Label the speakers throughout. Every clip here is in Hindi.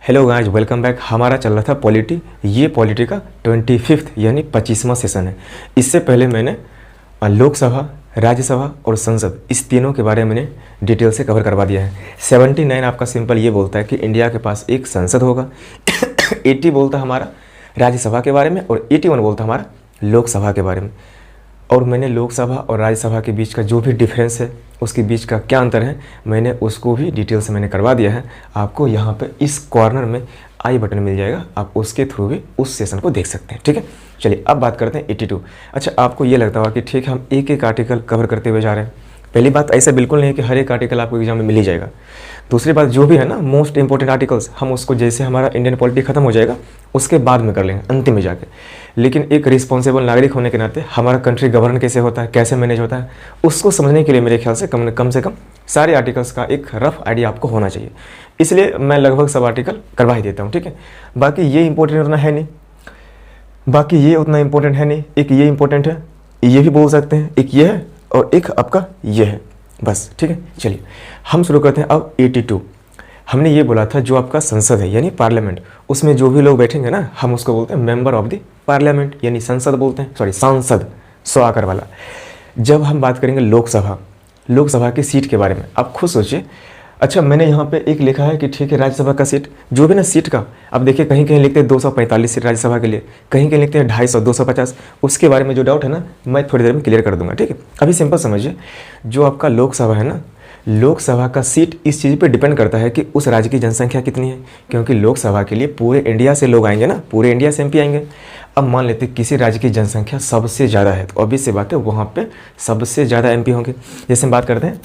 Speaker 1: Hello guys, welcome back. हमारा चल रहा था पॉलिटी। ये पॉलिटी का 25th यानी 25वां सेशन है। इससे पहले मैंने लोकसभा, राज्यसभा और संसद इस तीनों के बारे में मैंने डिटेल से कवर करवा दिया है। 79 आपका सिंपल ये बोलता है कि इंडिया के पास एक संसद होगा। 80 बोलता है हमारा राज्यसभा के बारे में और 81 बोलता है हमारा लोकसभा के बारे में। और मैंने लोकसभा और राज्यसभा के बीच का जो भी डिफरेंस है, उसके बीच का क्या अंतर है, मैंने उसको भी डिटेल से मैंने करवा दिया है। आपको यहाँ पे इस कॉर्नर में आई बटन मिल जाएगा, आप उसके थ्रू भी उस सेशन को देख सकते हैं। ठीक है, चलिए अब बात करते हैं 82। अच्छा, आपको ये लगता होगा कि ठीक है हम एक एक आर्टिकल कवर करते हुए जा रहे हैं। पहली बात, ऐसा बिल्कुल नहीं है कि हर एक आर्टिकल आपको एग्जाम में मिल ही जाएगा। दूसरी बात, जो भी है ना मोस्ट इंपॉर्टेंट आर्टिकल्स, हम उसको जैसे हमारा इंडियन पॉलिटी खत्म हो जाएगा उसके बाद में कर लेंगे, अंतिम में जाके। लेकिन एक रिस्पॉन्सिबल नागरिक होने के नाते हमारा कंट्री गवर्न कैसे होता है, कैसे मैनेज होता है, उसको समझने के लिए मेरे ख्याल से कम से कम सारे आर्टिकल्स का एक रफ आइडिया आपको होना चाहिए। इसलिए मैं लगभग सब आर्टिकल करवा ही देता हूँ। ठीक है, बाकी ये इंपॉर्टेंट उतना है नहीं, बाकी ये उतना इंपॉर्टेंट है नहीं। एक ये इंपॉर्टेंट है, ये भी बोल सकते हैं, एक ये है और एक आपका ये है, बस। ठीक है, चलिए हम शुरू करते हैं अब 82। हमने ये बोला था जो आपका संसद है यानी पार्लियामेंट, उसमें जो भी लोग बैठेंगे ना, हम उसको बोलते हैं मेंबर ऑफ द पार्लियामेंट यानी संसद बोलते हैं, सॉरी सांसद, सो आकर वाला। जब हम बात करेंगे लोकसभा की सीट के बारे में, आप खुद सोचिए। अच्छा, मैंने यहाँ पे एक लिखा है कि ठीक है राज्यसभा का सीट, जो भी ना सीट का, अब देखिए कहीं कहीं लिखते हैं 245 सीट राज्यसभा के लिए, कहीं कहीं लिखते हैं 250, 250। उसके बारे में जो डाउट है ना, मैं थोड़ी देर में क्लियर कर दूंगा। ठीक है, अभी सिंपल समझिए, जो आपका लोकसभा है ना, लोकसभा का सीट इस चीज़ पे डिपेंड करता है कि उस राज्य की जनसंख्या कितनी है, क्योंकि लोकसभा के लिए पूरे इंडिया से लोग आएंगे ना, पूरे इंडिया से एमपी आएंगे। अब मान लेते किसी राज्य की जनसंख्या सबसे ज़्यादा है, तो ऑब्वियस सी बात है वहाँ पे सबसे ज़्यादा एमपी होंगे। जैसे हम बात करते हैं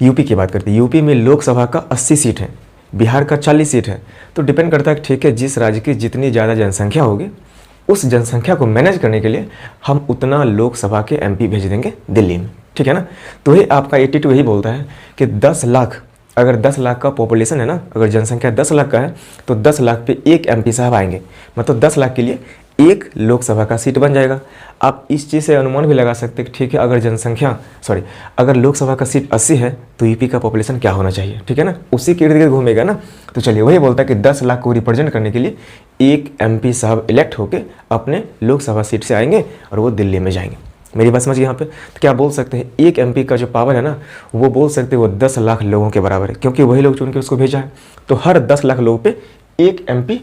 Speaker 1: यूपी की बात करते हैं, यूपी में लोकसभा का 80 सीट है, बिहार का 40 सीट है। तो डिपेंड करता है ठीक है, जिस राज्य की जितनी ज़्यादा जनसंख्या होगी, उस जनसंख्या को मैनेज करने के लिए हम उतना लोकसभा के एमपी भेज देंगे दिल्ली में। ठीक है ना, तो ये आपका 82 यही बोलता है कि 10 लाख, अगर 10 लाख का पॉपुलेशन है ना, अगर जनसंख्या 10 लाख का है तो 10 लाख पे एक एमपी साहब आएंगे, मतलब 10 लाख के लिए एक लोकसभा का सीट बन जाएगा। आप इस चीज़ से अनुमान भी लगा सकते हैं कि ठीक है, अगर लोकसभा का सीट 80 है तो यूपी का पॉपुलेशन क्या होना चाहिए। ठीक है ना, उसी के इर्द गिर्द घूमेगा ना। तो चलिए, वही बोलता है कि 10 लाख को रिप्रेजेंट करने के लिए एक एमपी साहब इलेक्ट होकर अपने लोकसभा सीट से आएंगे और वो दिल्ली में जाएंगे। मेरी बात समझिए यहाँ पे। तो क्या बोल सकते हैं, एक एमपी का जो पावर है ना, वो बोल सकते हैं वो 10 लाख लोगों के बराबर है, क्योंकि वही लोग चुन के उसको भेजा है। तो हर 10 लाख लोगों पे एक एमपी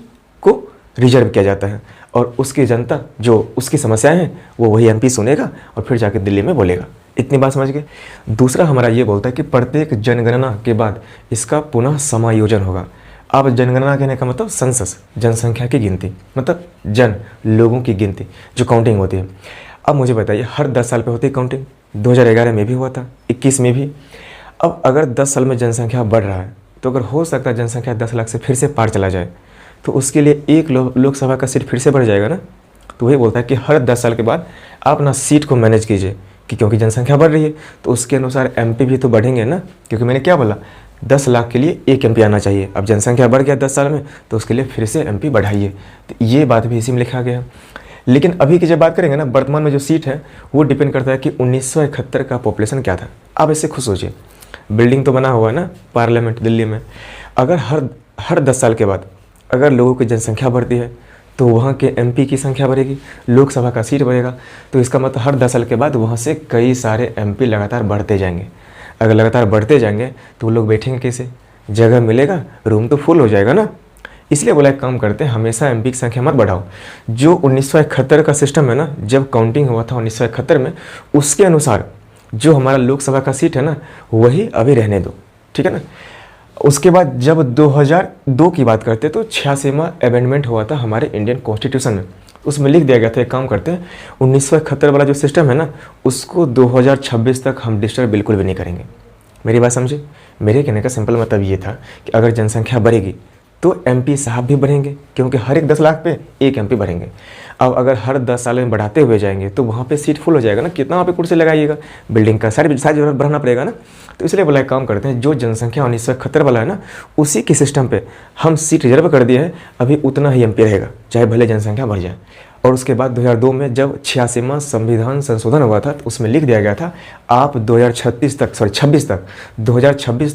Speaker 1: को रिजर्व किया जाता है और उसकी जनता जो उसकी समस्याएं हैं वो वही एमपी सुनेगा और फिर जाके दिल्ली में बोलेगा। इतनी बात समझ गए। दूसरा हमारा ये बोलता है कि प्रत्येक जनगणना के बाद इसका पुनः समायोजन होगा। अब जनगणना कहने का मतलब सेंसस, जनसंख्या की गिनती, मतलब लोगों की गिनती, जो काउंटिंग होती है। अब मुझे बताइए, हर 10 साल पे होती है काउंटिंग, 2011 में भी हुआ था, 21 में भी। अब अगर 10 साल में जनसंख्या बढ़ रहा है, तो अगर हो सकता है जनसंख्या 10 लाख से फिर से पार चला जाए, तो उसके लिए एक लोकसभा का सीट फिर से बढ़ जाएगा ना। तो वही बोलता है कि हर 10 साल के बाद आप ना सीट को मैनेज कीजिए, कि क्योंकि जनसंख्या बढ़ रही है तो उसके अनुसार एमपी भी तो बढ़ेंगे ना, क्योंकि मैंने क्या बोला, 10 लाख के लिए एक एमपी आना चाहिए। अब जनसंख्या बढ़ गया 10 साल में, तो उसके लिए फिर से एमपी बढ़ाइए। तो ये बात भी इसी में लिखा गया है। लेकिन अभी की जब बात करेंगे ना, वर्तमान में जो सीट है वो डिपेंड करता है कि 1971 का पॉपुलेशन क्या था। आप इससे खुश सोचिए, बिल्डिंग तो बना हुआ है ना पार्लियामेंट दिल्ली में, अगर हर 10 साल के बाद अगर लोगों की जनसंख्या बढ़ती है तो वहाँ के एमपी की संख्या बढ़ेगी, लोकसभा का सीट बढ़ेगा। तो इसका मतलब हर 10 साल के बाद वहाँ से कई सारे एमपी लगातार बढ़ते जाएंगे। अगर लगातार बढ़ते जाएंगे तो वो लोग बैठेंगे कैसे, जगह मिलेगा, रूम तो फुल हो जाएगा ना। इसलिए बोला एक काम करते हैं, हमेशा एमपी की संख्या मत बढ़ाओ। जो 1971 का सिस्टम है ना, जब काउंटिंग हुआ था 1971 में, उसके अनुसार जो हमारा लोकसभा का सीट है ना, वही अभी रहने दो। ठीक है ना। उसके बाद जब 2002 की बात करते तो 86वां अमेंडमेंट हुआ था हमारे इंडियन कॉन्स्टिट्यूशन में, उसमें लिख दिया गया था, एक काम करते हैं 1971 वाला जो सिस्टम है ना, उसको 2026 तक हम डिस्टर्ब बिल्कुल भी नहीं करेंगे। मेरी बात समझे। मेरे कहने का सिंपल मतलब ये था कि अगर जनसंख्या बढ़ेगी तो एमपी साहब भी बढ़ेंगे, क्योंकि हर एक 10 लाख पे एक एमपी बढ़ेंगे। अब अगर हर 10 साल में बढ़ाते हुए जाएंगे तो वहाँ पे सीट फुल हो जाएगा ना, कितना वहाँ पे कुर्सी लगाइएगा, बिल्डिंग का साइज बढ़ाना पड़ेगा ना। तो इसलिए बोला एक काम करते हैं, जो जनसंख्या 1971 वाला है ना, उसी के सिस्टम पे हम सीट रिजर्व कर दिए हैं, अभी उतना ही एमपी रहेगा, चाहे भले जनसंख्या बढ़ जाए। और उसके बाद 2002 में जब 86वां संविधान संशोधन हुआ था तो उसमें लिख दिया गया था आप 2026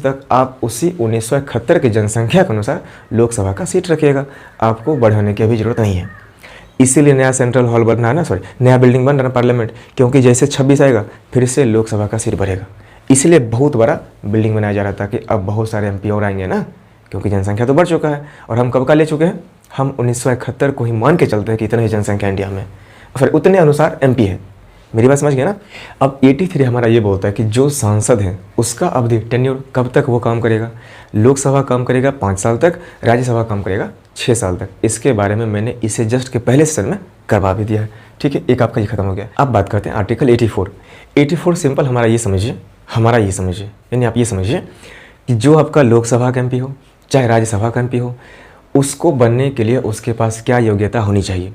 Speaker 1: तक आप उसी 1971 की जनसंख्या के अनुसार लोकसभा का सीट रखिएगा, आपको बढ़ाने की अभी जरूरत नहीं है। इसीलिए नया सेंट्रल हॉल बना है ना, नया बिल्डिंग बन रहा है पार्लियामेंट, क्योंकि जैसे 26 आएगा फिर से लोकसभा का सीट बढ़ेगा। इसलिए बहुत बड़ा बिल्डिंग बनाया जा रहा था कि अब बहुत सारे MP और आएंगे ना, क्योंकि जनसंख्या तो बढ़ चुका है। और हम कब का ले चुके हैं, हम 1971 को ही मान के चलते हैं कि इतनी ही जनसंख्या इंडिया में, फिर उतने अनुसार MP है। मेरी बात समझ गए ना। अब 83 हमारा ये बोलता है कि जो सांसद है उसका अवधि टेन्योर कब तक वो काम करेगा, लोकसभा काम करेगा 5 साल तक, राज्यसभा काम करेगा 6 साल तक। इसके बारे में मैंने इसे जस्ट के पहले सेशन में करवा भी दिया है, ठीक है। एक आपका ये खत्म हो गया। अब बात करते हैं आर्टिकल 84 सिंपल हमारा ये समझिए, यानी आप ये समझिए कि जो आपका लोकसभा का MP हो चाहे राज्यसभा का MP हो, उसको बनने के लिए उसके पास क्या योग्यता होनी चाहिए।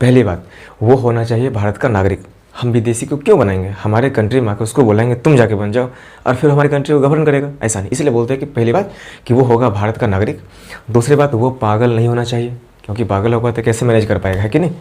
Speaker 1: पहली बात, वो होना चाहिए भारत का नागरिक। हम विदेशी को क्यों बनाएंगे, हमारे कंट्री में आकर उसको बोलेंगे तुम जाके बन जाओ और फिर हमारी कंट्री को गवर्न करेगा, ऐसा नहीं। इसलिए बोलते हैं कि पहली बात कि वो होगा भारत का नागरिक। दूसरी बात, वो पागल नहीं होना चाहिए, क्योंकि पागल होगा तो कैसे मैनेज कर पाएगा, है कि नहीं,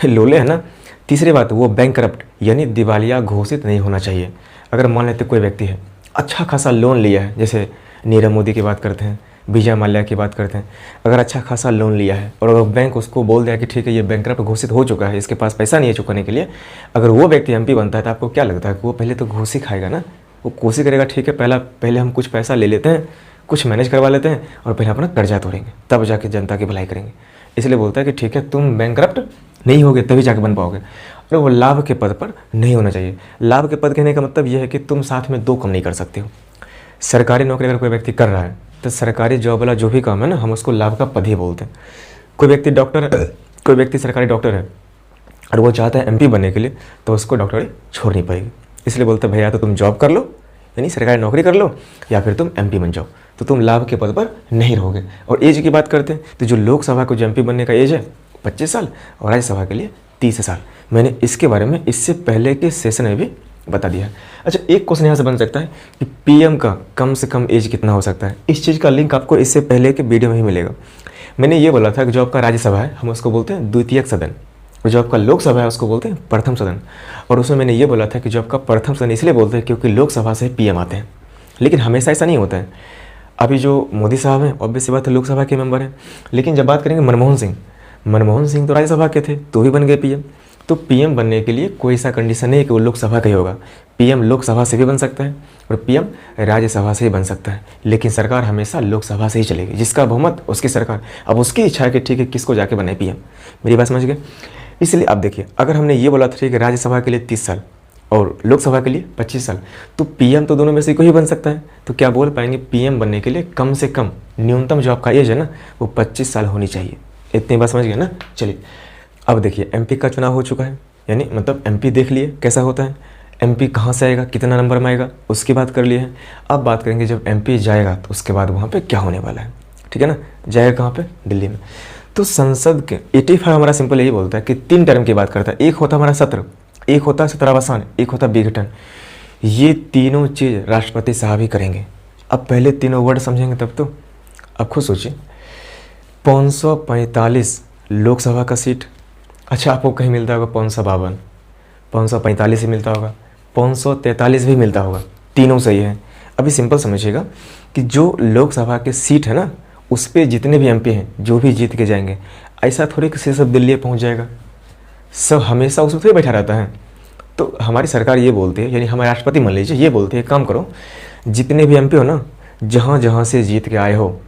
Speaker 1: लोले है ना। तीसरी बात, वो बैंकरप्ट यानी दिवालिया घोषित नहीं होना चाहिए। अगर मान लेते कोई व्यक्ति है अच्छा खासा लोन लिया है, जैसे नीरव मोदी की बात करते हैं, विजय माल्या की बात करते हैं, अगर अच्छा खासा लोन लिया है और अगर बैंक उसको बोल दिया कि ठीक है ये बैंकरप्ट घोषित हो चुका है, इसके पास पैसा नहीं है चुकाने के लिए, अगर वो व्यक्ति MP बनता है तो आपको क्या लगता है कि वो पहले तो घूस ही खाएगा ना। वो कोशिश करेगा ठीक है पहले हम कुछ पैसा ले लेते हैं, कुछ मैनेज करवा लेते हैं और पहले अपना कर्जा तोड़ेंगे, तब जाके जनता की भलाई करेंगे। इसलिए बोलता है कि ठीक है तुम बैंकरप्ट नहीं होगे तभी जाके बन पाओगे। और वो लाभ के पद पर नहीं होना चाहिए। लाभ के पद कहने का मतलब यह है कि तुम साथ में 2 काम नहीं कर सकते हो। सरकारी नौकरी अगर कोई व्यक्ति कर रहा है तो सरकारी जॉब वाला जो भी काम है ना, हम उसको लाभ का पद ही बोलते हैं। कोई व्यक्ति डॉक्टर है, कोई व्यक्ति सरकारी डॉक्टर है और वो चाहता है MP बनने के लिए, तो उसको डॉक्टरी छोड़नी पड़ेगी। इसलिए बोलते हैं भैया तो तुम जॉब कर लो यानी सरकारी नौकरी कर लो या फिर तुम MP बन जाओ, तो तुम लाभ के पद पर नहीं रहोगे। और एज की बात करते हैं तो जो लोकसभा को जो MP बनने का एज है 25 साल और राज्यसभा के लिए 30 साल। मैंने इसके बारे में इससे पहले के सेशन में भी बता दिया है। अच्छा, एक क्वेश्चन यहाँ से बन सकता है कि PM का कम से कम एज कितना हो सकता है। इस चीज़ का लिंक आपको इससे पहले के वीडियो में ही मिलेगा। मैंने ये बोला था कि जो आपका राज्यसभा है हम उसको बोलते हैं द्वितीयक सदन, और जो आपका लोकसभा है उसको बोलते हैं प्रथम सदन। और उसमें मैंने ये बोला था कि जो आपका प्रथम सदन इसलिए बोलते हैं क्योंकि लोकसभा से PM आते हैं, लेकिन हमेशा ऐसा नहीं होता है। अभी जो मोदी साहब हैं ऑब्वियस सी बात है लोकसभा के मेंबर हैं, लेकिन जब बात करेंगे मनमोहन सिंह तो राज्यसभा के थे तो भी बन गए PM। तो PM बनने के लिए कोई ऐसा कंडीशन नहीं है कि वो लोकसभा का ही होगा। PM लोकसभा से भी बन सकता है और PM राज्यसभा से ही बन सकता है, लेकिन सरकार हमेशा लोकसभा से ही चलेगी। जिसका बहुमत उसकी सरकार। अब उसकी इच्छा है कि ठीक है किसको जाके बने PM। मेरी बात समझ गए। इसलिए आप देखिए, अगर हमने ये बोला था कि राज्यसभा के लिए 30 साल और लोकसभा के लिए 25 साल, तो PM तो दोनों में से कोई ही बन सकता है। तो क्या बोल पाएंगे, PM बनने के लिए कम से कम न्यूनतम जो आपका एज है ना वो 25 साल होनी चाहिए। इतनी बात समझ गए ना। चलिए अब देखिए, MP का चुनाव हो चुका है, यानी मतलब MP देख लिए कैसा होता है, MP कहाँ से आएगा, कितना नंबर में आएगा, उसकी बात कर लिए है। अब बात करेंगे जब MP जाएगा तो उसके बाद वहाँ पे क्या होने वाला है, ठीक है ना। जाएगा कहाँ पे, दिल्ली में। तो संसद के 85 हमारा सिंपल यही बोलता है कि 3 टर्म की बात करता है। एक होता हमारा सत्र, एक होता सत्रावसान, एक होता विघटन। ये तीनों चीज़ राष्ट्रपति साहब ही करेंगे। अब पहले तीनों वर्ड समझेंगे तब तो। अब खुद सोचिए, 545 लोकसभा का सीट, अच्छा आपको कहीं मिलता होगा 552, 545 ही मिलता होगा, 543 भी मिलता होगा, तीनों सही है। अभी सिंपल समझिएगा कि जो लोकसभा के सीट है ना उस पर जितने भी MP हैं जो भी जीत के जाएंगे, ऐसा थोड़ी किसी सब दिल्ली पहुंच जाएगा, सब हमेशा उसमें थोड़ी बैठा रहता है। तो हमारी सरकार ये बोलती है, यानी हमारे राष्ट्रपति मान लीजिए ये बोलते हैं काम करो, जितने भी MP हो ना जहाँ जहाँ से जीत के आए हो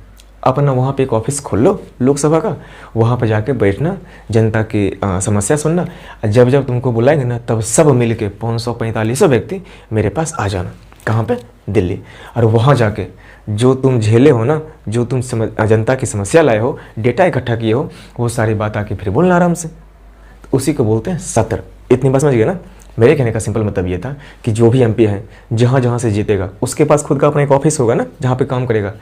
Speaker 1: अपना वहाँ पे एक ऑफिस खोल लो लोकसभा का, वहाँ पर जाके बैठना, जनता की समस्या सुनना। जब जब तुमको बुलाएंगे ना तब सब मिल के 545 व्यक्ति मेरे पास आ जाना। कहाँ पे, दिल्ली। और वहाँ जाके जो तुम झेले हो ना, जो तुम जनता की समस्या लाए हो, डेटा इकट्ठा किए हो, वो सारी बात आके फिर बोलना आराम से। तो उसी को बोलते हैं सत्र। इतनी बात समझ गए ना। मेरे कहने का सिंपल मतलब ये था कि जो भी MP है जहाँ जहाँ से जीतेगा उसके पास खुद का अपना एक ऑफिस होगा ना जहाँ पे काम करेगा।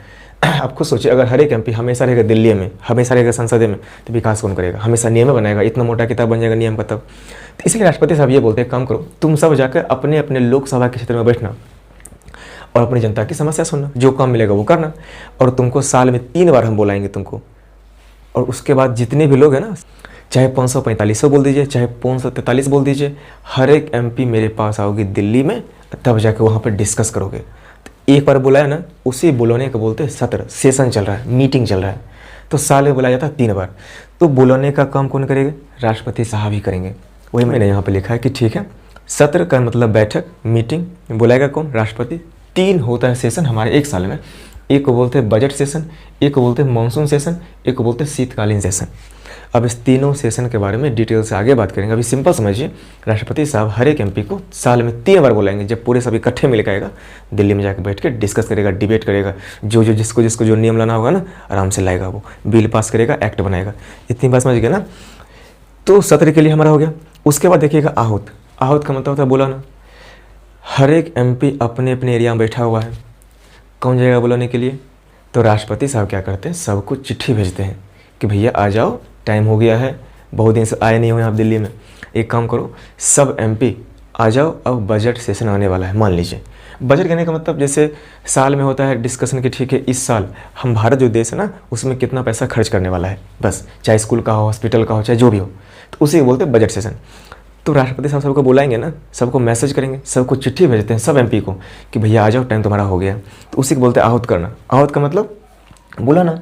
Speaker 1: आप खुद सोचिए, अगर हर एक MP हमेशा रहेगा दिल्ली में, हमेशा रहेगा संसद में, तो विकास कौन करेगा। हमेशा नियम बनाएगा, इतना मोटा किताब बन जाएगा नियम का तब। तो इसलिए राष्ट्रपति साहब ये बोलते हैं काम करो, तुम सब जाकर अपने अपने लोकसभा के क्षेत्र में बैठना और अपनी जनता की समस्या सुनना, जो काम मिलेगा वो करना। और तुमको साल में 3 बार हम बुलाएंगे तुमको। और उसके बाद जितने भी लोग हैं ना चाहे 545 बोल दीजिए, चाहे 543 बोल दीजिए, हर एक MP मेरे पास आओगी दिल्ली में, तब जाके वहाँ पर डिस्कस करोगे। तो एक बार बुलाया ना, उसी बुलाने को बोलते हैं सत्र, सेशन चल रहा है, मीटिंग चल रहा है। तो साल में बुलाया जाता है 3 बार। तो बुलाने का काम कौन करेगा? राष्ट्रपति साहब ही करेंगे। वही मैंने यहाँ पे लिखा है कि ठीक है, सत्र का मतलब बैठक, मीटिंग, बुलाएगा कौन? राष्ट्रपति। 3 होता है सेशन हमारे एक साल में। एक को बोलते हैं बजट सेशन, एक को बोलते हैं मानसून सेशन, एक को बोलते हैं शीतकालीन सेशन। अब इस तीनों सेशन के बारे में डिटेल से आगे बात करेंगे। अभी सिंपल समझिए, राष्ट्रपति साहब हर एक MP को साल में 3 बार बुलाएंगे। जब पूरे सब इकट्ठे मिल आएगा, दिल्ली में जाकर बैठ के डिस्कस करेगा, डिबेट करेगा, जो जिसको जो नियम लाना होगा ना, आराम से लाएगा, वो बिल पास करेगा, एक्ट बनाएगा। इतनी बात समझ गए ना। तो सत्र के लिए हमारा हो गया। उसके बाद देखिएगा आहूत। आहूत का मतलब होता है बुलाना। हर एक MP अपने अपने एरिया में बैठा हुआ है, कौन जाएगा बुलाने के लिए? तो राष्ट्रपति साहब क्या करते हैं, सबको चिट्ठी भेजते हैं कि भैया आ जाओ, टाइम हो गया है, बहुत दिन से आए नहीं हुए आप दिल्ली में, एक काम करो सब MP आ जाओ, अब बजट सेशन आने वाला है। मान लीजिए बजट कहने का मतलब जैसे साल में होता है डिस्कशन कि ठीक है इस साल हम भारत जो देश है ना, उसमें कितना पैसा खर्च करने वाला है, बस, चाहे स्कूल का हो, हॉस्पिटल का हो, चाहे जो भी हो, तो उसी को बोलते हैं बजट सेशन। तो राष्ट्रपति साहब सबको बुलाएंगे ना, सबको मैसेज करेंगे, सबको चिट्ठी भेजते हैं सब MP को कि भैया आ जाओ, टाइम तुम्हारा हो गया। तो उसी को बोलते हैं आहूत करना। आहूत का मतलब बुलाना।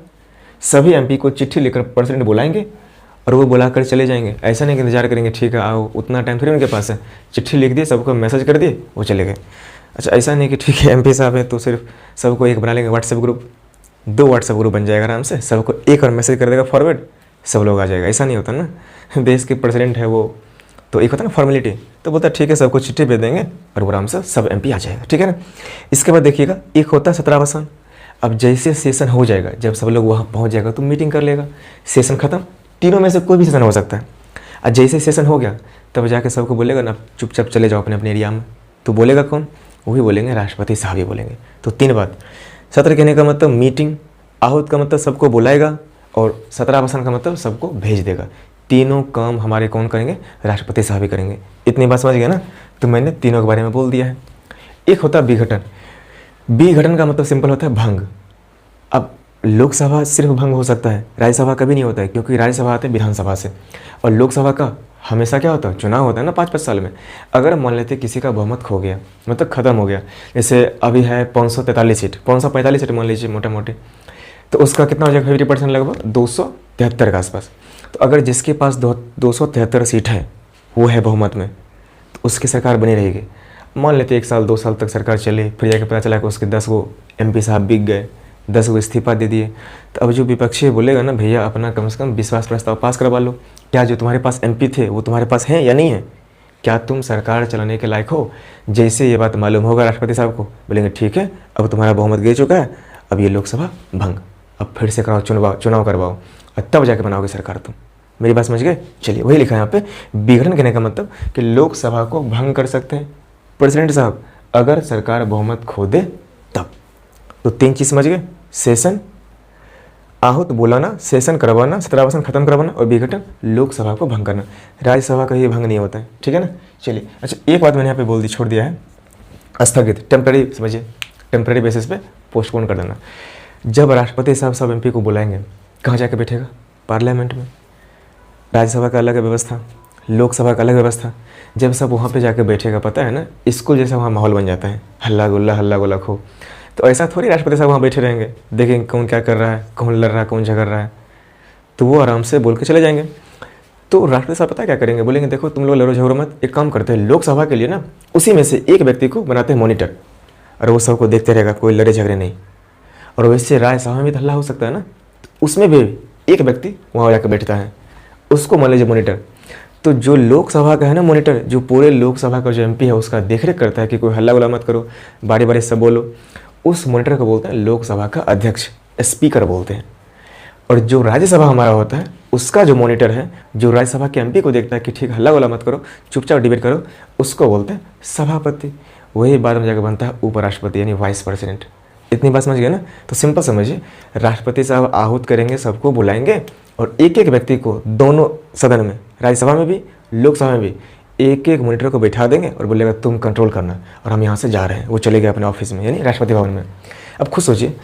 Speaker 1: सभी MP को चिट्ठी लिखकर प्रेसिडेंट बुलाएंगे और वो बुलाकर चले जाएंगे। ऐसा नहीं कि इंतजार करेंगे ठीक है आओ, उतना टाइम थोड़ी उनके पास है। चिट्ठी लिख दी, सबको मैसेज कर दिए, वो चले गए। अच्छा, ऐसा नहीं कि ठीक है MP साहब है तो सिर्फ सबको एक बना लेंगे व्हाट्सएप ग्रुप, 2 व्हाट्सएप ग्रुप बन जाएगा आराम से, सबको एक और मैसेज कर देगा फॉरवर्ड, सब लोग आ जाएगा। ऐसा नहीं होता ना, देश के प्रेसिडेंट है वो, तो एक होता है ना फॉर्मेलिटी, तो बोलता है ठीक है सबको चिट्ठी भेज देंगे और वो आराम से सब MP आ जाएगा, ठीक है ना। इसके बाद देखिएगा एक होता है सत्रावसान। अब जैसे सेशन हो जाएगा, जब सब लोग वहाँ पहुँच जाएगा तो मीटिंग कर लेगा, सेशन खत्म। तीनों में से कोई भी सेशन हो सकता है। और जैसे सेशन हो गया तब जाके सबको बोलेगा ना चुपचाप चले जाओ अपने अपने एरिया में। तो बोलेगा कौन? वही बोलेंगे, राष्ट्रपति साहब ही बोलेंगे। तो 3 बात। सत्र कहने का मतलब मीटिंग, आहूत का मतलब सबको बुलाएगा, और सत्रावसान का मतलब सबको भेज देगा। तीनों काम हमारे कौन करेंगे? राष्ट्रपति साहब ही करेंगे। इतनी बात समझ गए ना। तो मैंने तीनों के बारे में बोल दिया है। एक होता है विघटन। विघटन का मतलब सिंपल होता है भंग। अब लोकसभा सिर्फ भंग हो सकता है, राज्यसभा कभी नहीं होता है, क्योंकि राज्यसभा आते हैं विधानसभा से, और लोकसभा का हमेशा क्या होता है, चुनाव होता है ना 5-5 साल में। अगर मान लेते किसी का बहुमत खो गया, मतलब ख़त्म हो गया, जैसे अभी है 543 सीट, 545 सीट मान लीजिए मोटा मोटी, तो उसका कितना हो जाएगा 50% लगभग 273 के आसपास। तो अगर जिसके पास 273 सीट है, वो है बहुमत में, तो उसकी सरकार बनी रहेगी। मान लेते 1 साल 2 साल तक सरकार चले, फिर जाकर पता चला कि उसके 10 वो MP साहब बिक गए, 10 को इस्तीफा दे दिए। तो अब जो विपक्षी बोलेगा ना भैया अपना कम से कम विश्वास प्रस्ताव पास करवा लो, क्या जो तुम्हारे पास MP थे वो तुम्हारे पास हैं या नहीं है, क्या तुम सरकार चलाने के लायक हो। जैसे ये बात मालूम होगा राष्ट्रपति साहब को, बोलेंगे ठीक है अब तुम्हारा बहुमत गिर चुका है, अब ये लोकसभा भंग, अब फिर से कराओ, चुनाव करवाओ, और तब जाके बनाओगे सरकार तुम। मेरी बात समझ गए? चलिए वही लिखा है यहाँ पे। विघटन कहने का मतलब कि लोकसभा को भंग कर सकते हैं प्रेसिडेंट साहब, अगर सरकार बहुमत खो दे तब। तो 3 चीज़ समझ गए, सेशन, आहूत बुलाना, सेशन करवाना, सत्रावसान खत्म करवाना, और विघटन लोकसभा को भंग करना। राज्यसभा का ये भंग नहीं होता है, ठीक है ना। चलिए अच्छा, एक बात मैंने यहाँ पे बोल दी, छोड़ दिया है, स्थगित, टेम्पररी समझिए, टेम्पररी बेसिस पे पोस्टपोन कर देना। जब राष्ट्रपति साहब सब MP को बुलाएंगे, कहाँ जाकर बैठेगा? पार्लियामेंट में। राज्यसभा का अलग व्यवस्था, लोकसभा का अलग व्यवस्था। जब सब वहाँ पे जाकर बैठेगा, पता है ना, स्कूल जैसा वहाँ माहौल बन जाता है, हल्ला गुल्ला खो। तो ऐसा थोड़ी राष्ट्रपति साहब वहाँ बैठे रहेंगे, देखेंगे कौन क्या कर रहा है, कौन लड़ रहा है, कौन झगड़ रहा है, तो वो आराम से बोल के चले जाएंगे। तो राष्ट्रपति साहब पता है क्या करेंगे? बोलेंगे देखो तुम लोग लड़ो झगड़ो मत, एक काम करते हैं लोकसभा के लिए ना, उसी में से एक व्यक्ति को बनाते हैं मॉनिटर, और वो सबको देखते रहेगा, कोई लड़े झगड़े नहीं। और वैसे राज्यसभा में भी हल्ला हो सकता है ना, तो उसमें भी एक व्यक्ति वहाँ जाकर बैठता है, उसको मान लीजिए मॉनिटर। तो जो लोकसभा का है ना मॉनिटर, जो पूरे लोकसभा का जो MP है उसका देखरेख करता है कि कोई हल्ला गुल्ला मत करो, बारी बारी सब बोलो, उस मॉनिटर को बोलते हैं लोकसभा का अध्यक्ष, स्पीकर बोलते हैं। और जो राज्यसभा हमारा होता है, उसका जो मॉनिटर है, जो राज्यसभा के MP को देखता है कि ठीक हल्ला गुल्ला मत करो, चुपचाप डिबेट करो, उसको बोलते हैं सभापति। वही बाद में जाकर बनता है उपराष्ट्रपति यानी वाइस प्रेसिडेंट। इतनी बात समझ गए ना। तो सिंपल समझिए, राष्ट्रपति साहब आहूत करेंगे, सबको बुलाएंगे, और एक एक व्यक्ति को दोनों सदन में, राज्यसभा में भी लोकसभा में भी, एक एक मॉनिटर को बैठा देंगे और बोलेगा तुम कंट्रोल करना, और हम यहाँ से जा रहे हैं। वो चले गए अपने ऑफिस में यानी राष्ट्रपति भवन में। अब खुद सोचिए,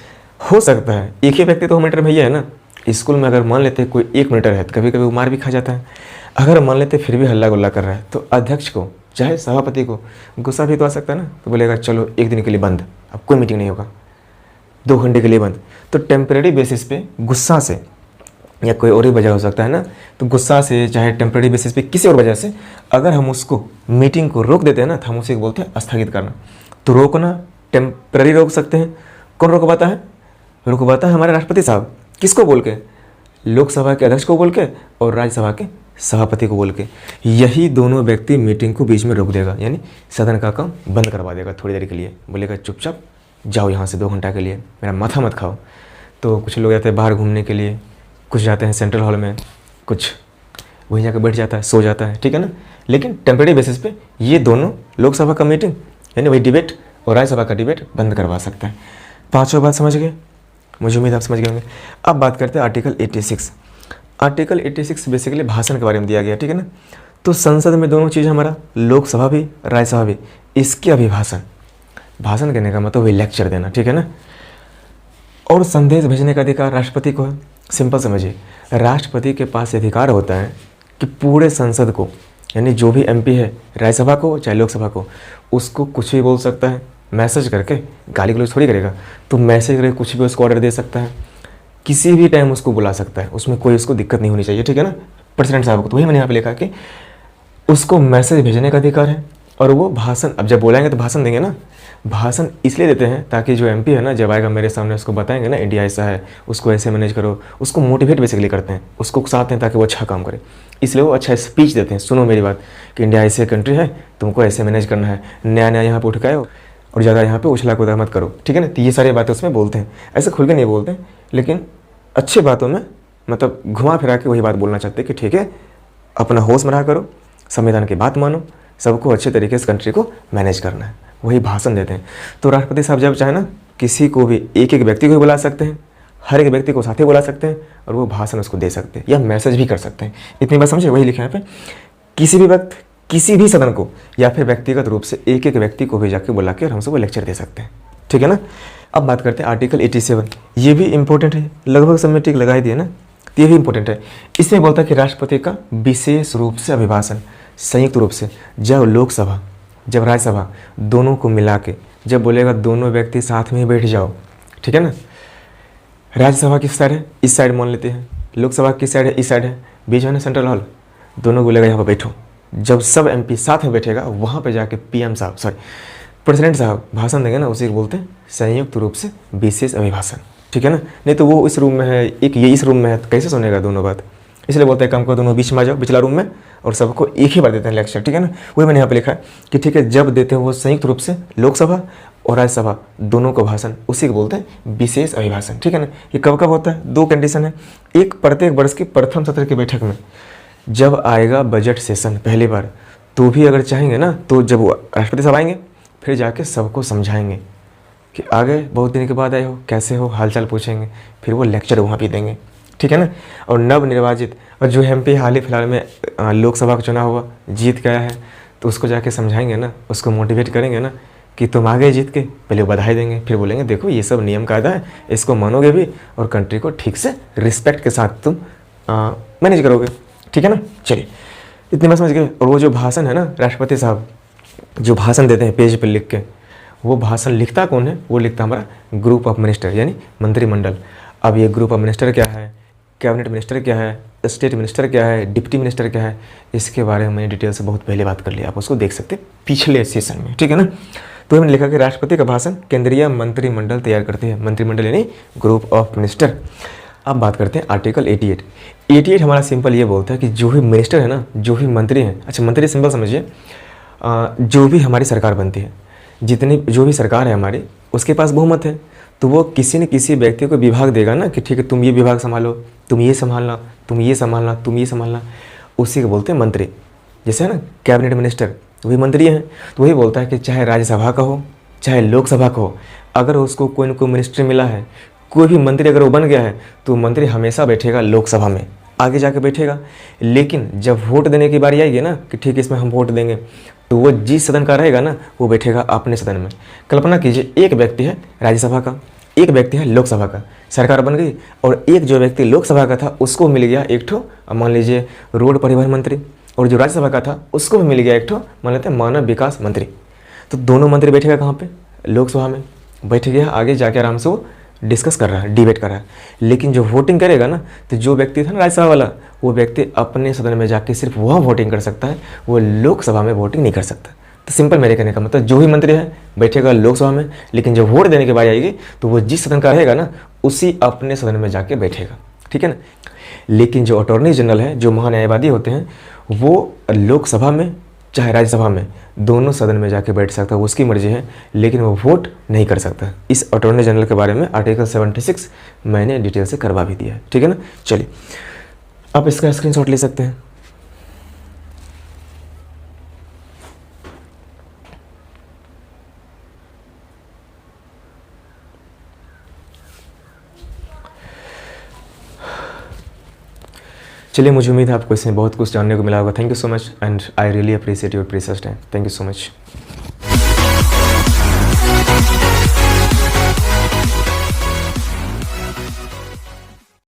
Speaker 1: हो सकता है एक ही व्यक्ति तो मॉनिटर भैया है ना, स्कूल में अगर मान लेते कोई 1 मिनटर है तो कभी कभी वो मार भी खा जाता है। अगर मान लेते फिर भी हल्ला गुल्ला कर रहा है तो अध्यक्ष को चाहे सभापति को गुस्सा भी तो आ सकता है ना, तो बोलेगा चलो 1 दिन के लिए बंद, अब कोई मीटिंग नहीं होगा, 2 घंटे के लिए बंद। तो टेम्परेरी बेसिस पे गुस्सा से या कोई और ही वजह हो सकता है ना, तो गुस्सा से चाहे टेम्परेरी बेसिस पे किसी और वजह से अगर हम उसको मीटिंग को रोक देते हैं ना, तो हम उसे बोलते हैं स्थगित करना। तो रोकना टेम्परेरी रोक सकते हैं। कौन रोकवाता है? रोकवाता है हमारे राष्ट्रपति साहब। किसको बोल के? लोकसभा के अध्यक्ष को बोल के और राज्यसभा के सभापति को बोल के। यही दोनों व्यक्ति मीटिंग को बीच में रोक देगा, यानी सदन का काम बंद करवा देगा थोड़ी देर के लिए। बोलेगा चुपचाप जाओ यहाँ से 2 घंटा के लिए, मेरा माथा मत खाओ। तो कुछ लोग जाते हैं बाहर घूमने के लिए, कुछ जाते हैं सेंट्रल हॉल में, कुछ वहीं जाकर बैठ जाता है, सो जाता है, ठीक है ना। लेकिन टेम्परेरी बेसिस पे ये दोनों लोकसभा का मीटिंग यानी वही डिबेट और राज्यसभा का डिबेट बंद करवा सकता है। 5वां बात समझ गए? मुझे उम्मीद आप समझ गए होंगे। अब बात करते हैं आर्टिकल 86। आर्टिकल 86 बेसिकली भाषण के बारे में दिया गया, ठीक है ना। तो संसद में दोनों चीज़ हमारा, लोकसभा भी राज्यसभा भी, इसके अभिभाषण, भाषण कहने का मतलब वही लेक्चर देना, ठीक है ना। और संदेश भेजने का अधिकार राष्ट्रपति को है। सिंपल समझिए, राष्ट्रपति के पास अधिकार होता है कि पूरे संसद को यानी जो भी एमपी है, राज्यसभा को चाहे लोकसभा को, उसको कुछ भी बोल सकता है। मैसेज करके, गाली गलौज थोड़ी करेगा, तो मैसेज करके कुछ भी उसको ऑर्डर दे सकता है, किसी भी टाइम उसको बुला सकता है, उसमें कोई उसको दिक्कत नहीं होनी चाहिए, ठीक है ना। प्रेसिडेंट साहब को, तो वही मैंने यहाँ पे लिखा कि उसको मैसेज भेजने का अधिकार है। और वो भाषण, अब जब बोलेंगे तो भाषण देंगे ना। भाषण इसलिए देते हैं ताकि जो एमपी है ना, जब आएगा मेरे सामने उसको बताएंगे ना इंडिया ऐसा है, उसको ऐसे मैनेज करो, उसको मोटिवेट बेसिकली करते हैं, उसको उकसाते हैं ताकि वो अच्छा काम करे। इसलिए वो अच्छा स्पीच देते हैं, सुनो मेरी बात कि इंडिया ऐसे कंट्री है, तुमको ऐसे मैनेज करना है, नया नया यहाँ पे उठ के आओ और ज़्यादा यहाँ पे उछला कूदा मत करो, ठीक है ना। तो ये सारी बातें उसमें बोलते हैं, ऐसे खुल के नहीं बोलते हैं, लेकिन अच्छी बातों में मतलब घुमा फिरा के वही बात बोलना चाहते हैं कि ठीक है, अपना होश में रहा करो, संविधान की बात मानो, सबको अच्छे तरीके से कंट्री को मैनेज करना है, वही भाषण देते हैं। तो राष्ट्रपति साहब जब चाहे ना, किसी को भी, एक एक व्यक्ति को भी बुला सकते हैं, हर एक व्यक्ति को साथ ही बुला सकते हैं और वो भाषण उसको दे सकते हैं या मैसेज भी कर सकते हैं। इतनी बात समझे, वही लिखा है यहाँ पे। किसी भी वक्त किसी भी सदन को या फिर व्यक्तिगत रूप से एक एक व्यक्ति को भी जाके बुला के और हमसे वो लेक्चर दे सकते हैं, ठीक है ना। अब बात करते हैं आर्टिकल 87। ये भी इंपॉर्टेंट है, लगभग सब में टिक लगा ही दिए ना, तो ये भी इंपॉर्टेंट है। इसमें बोलता है कि राष्ट्रपति का विशेष रूप से अभिभाषण संयुक्त रूप से जब लोकसभा जब राज्यसभा दोनों को मिला के जब बोलेगा दोनों व्यक्ति साथ में ही बैठ जाओ, ठीक है ना। राज्यसभा किस साइड है? इस साइड मान लेते हैं। लोकसभा किस साइड है? इस साइड है। बीच में ना सेंट्रल हॉल, दोनों को बोलेगा यहाँ पर बैठो। जब सब एमपी साथ में बैठेगा वहाँ पे जाके पीएम साहब प्रेसिडेंट साहब भाषण देंगे ना, उसी को बोलते हैं संयुक्त रूप से विशेष अभिभाषण, ठीक है ना। नहीं तो वो इस रूम में है, एक ये इस रूम में है, तो कैसे सुनेगा दोनों बात। इसलिए बोलते हैं काम को दोनों बीच में आ जाओ, पिछला रूम में, और सबको एक ही बार देते हैं लेक्चर, ठीक है ना। वही मैंने यहाँ पे लिखा है कि ठीक है, जब देते हैं वो संयुक्त रूप से लोकसभा और राज्यसभा दोनों को भाषण, उसी को बोलते हैं विशेष अभिभाषण, ठीक है ना। ये कब कब होता है? 2 कंडीशन है। एक, प्रत्येक वर्ष की प्रथम सत्र की बैठक में जब आएगा बजट सेशन पहली बार, तो भी अगर चाहेंगे ना, तो जब वो राष्ट्रपति साहब आएंगे फिर जाके सबको समझाएंगे कि आगे बहुत दिन के बाद आए हो, कैसे हो, हालचाल पूछेंगे, फिर वो लेक्चर वहाँ भी देंगे, ठीक है ना। और नवनिर्वाचित और जो एमपी हाल ही फिलहाल में लोकसभा का चुनाव हुआ जीत गया है, तो उसको जाके समझाएंगे ना, उसको मोटिवेट करेंगे ना कि तुम आ गए जीत के, पहले वो बधाई देंगे, फिर बोलेंगे देखो ये सब नियम कायदा है, इसको मानोगे भी और कंट्री को ठीक से रिस्पेक्ट के साथ तुम मैनेज करोगे, ठीक है ना। चलिए इतनी बात समझ गए। और वो जो भाषण है ना, राष्ट्रपति साहब जो भाषण देते हैं पेज पर लिख के, वो भाषण लिखता कौन है? वो लिखता हमारा ग्रुप ऑफ मिनिस्टर यानी मंत्रिमंडल। अब ये ग्रुप ऑफ मिनिस्टर क्या है, कैबिनेट मिनिस्टर क्या है, स्टेट मिनिस्टर क्या है, डिप्टी मिनिस्टर क्या है, इसके बारे में मैंने डिटेल से बहुत पहले बात कर ली, आप उसको देख सकते हैं पिछले सेशन में, ठीक है ना। तो मैंने लिखा कि राष्ट्रपति का भाषण केंद्रीय मंत्रिमंडल तैयार करते हैं, मंत्रिमंडल यानी ग्रुप ऑफ मिनिस्टर। अब बात करते हैं आर्टिकल 88 हमारा सिंपल ये बोलता है कि जो भी मिनिस्टर है ना, जो भी मंत्री हैं, अच्छा मंत्री सिंपल समझिए, जो भी हमारी सरकार बनती है, जितनी जो भी सरकार है हमारी, उसके पास बहुमत है, तो वो किसी न किसी व्यक्ति को विभाग देगा ना कि ठीक है तुम ये विभाग संभालो, तुम ये संभालना, तुम ये संभालना, तुम ये संभालना, उसी को बोलते हैं मंत्री। जैसे है ना कैबिनेट मिनिस्टर, वही मंत्री हैं। तो वही बोलता है कि चाहे राज्यसभा का हो चाहे लोकसभा का हो, अगर उसको कोई न कोई मिनिस्ट्री मिला है, कोई भी मंत्री अगर वो बन गया है, तो मंत्री हमेशा बैठेगा लोकसभा में, आगे जाके बैठेगा। लेकिन जब वोट देने की बारी आएगी ना कि ठीक है इसमें हम वोट देंगे, तो वो जिस सदन का रहेगा ना, वो बैठेगा अपने सदन में। कल्पना कीजिए एक व्यक्ति है राज्यसभा का, एक व्यक्ति है लोकसभा का, सरकार बन गई, और एक जो व्यक्ति लोकसभा का था उसको मिल गया एक ठो मान लीजिए रोड परिवहन मंत्री, और जो राज्यसभा का था उसको भी मिल गया एक ठो मान लेते हैं मानव विकास मंत्री। तो दोनों मंत्री बैठेगा कहाँ पे? लोकसभा में बैठ गया, आगे जाके आराम से वो डिस्कस कर रहा है, डिबेट कर रहा है। लेकिन जो वोटिंग करेगा ना, तो जो व्यक्ति था ना राज्यसभा वाला, वो व्यक्ति अपने सदन में जाके सिर्फ वह वोटिंग कर सकता है, वो लोकसभा में वोटिंग नहीं कर सकता। तो सिंपल मेरे कहने का मतलब, जो ही मंत्री है बैठेगा लोकसभा में, लेकिन जब वोट देने की बारी आएगी तो वो जिस सदन का रहेगा ना, उसी अपने सदन में जाके बैठेगा, ठीक है ना। लेकिन जो अटॉर्नी जनरल है, जो महान्यायवादी होते हैं, वो लोकसभा में चाहे राज्यसभा में दोनों सदन में जाके बैठ सकता है, वो उसकी मर्जी है, लेकिन वो वोट नहीं कर सकता। इस अटॉर्नी जनरल के बारे में आर्टिकल 76 मैंने डिटेल से करवा भी दिया है, ठीक है ना। चलिए आप इसका स्क्रीनशॉट ले सकते हैं। चलिए, मुझे उम्मीद है आपको इसमें बहुत कुछ जानने को मिला होगा। Thank you so much and I really appreciate your precious time. Thank you so much.